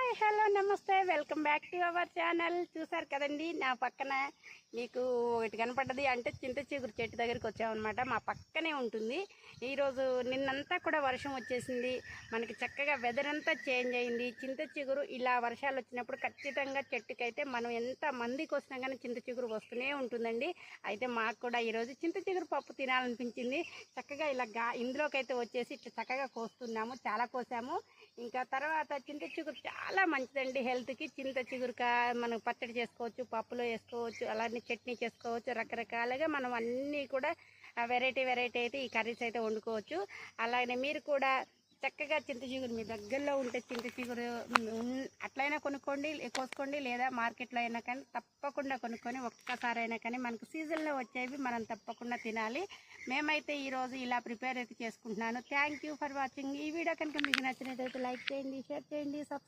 Hi hello నమస్తే welcome back to our channel. చూసారు కదండి, నా పక్కన మీకు ఒకటి కనపడ్డది అంటే చింత చిగురు చెట్టు దగ్గరికి వచ్చామన్నమాట. మా పక్కనే ఉంటుంది. ఈరోజు నిన్నంతా కూడా వర్షం వచ్చేసింది, మనకి చక్కగా వెదర్ అంతా చేంజ్ అయింది. చింత చిగురు ఇలా వర్షాలు వచ్చినప్పుడు ఖచ్చితంగా చెట్టుకైతే మనం ఎంత మందికి వస్తున్నా కానీ చింత చిగురు వస్తూనే ఉంటుందండి. అయితే మాకు కూడా ఈరోజు చింత చిగురు పప్పు తినాలనిపించింది. చక్కగా ఇలా ఇందులోకి అయితే వచ్చేసి ఇట్లా చక్కగా కోస్తున్నాము, చాలా కోసాము. ఇంకా తర్వాత చింత చిగురు చాలా మంచిదండి హెల్త్కి. చింత చిగురుక మనం పచ్చడి చేసుకోవచ్చు, పప్పులో వేసుకోవచ్చు, అలానే చట్నీ చేసుకోవచ్చు. రకరకాలుగా మనం అన్నీ కూడా వెరైటీ అయితే ఈ కర్రీస్ అయితే వండుకోవచ్చు. అలానే మీరు కూడా చక్కగా చింత చిగురు మీ దగ్గరలో ఉంటే చింత చిగురు అట్లయినా కోసుకోండి, లేదా మార్కెట్లో అయినా కానీ తప్పకుండా కొనుక్కొని ఒక్కసారైనా కానీ మనకు సీజన్లో వచ్చేవి మనం తప్పకుండా తినాలి. మేమైతే ఈరోజు ఇలా ప్రిపేర్ అయితే చేసుకుంటున్నాను. Thank you for watching. ఈ వీడియో కనుక మీకు నచ్చినట్లయితే లైక్ చేయండి, షేర్ చేయండి, సబ్స్క్రైబ్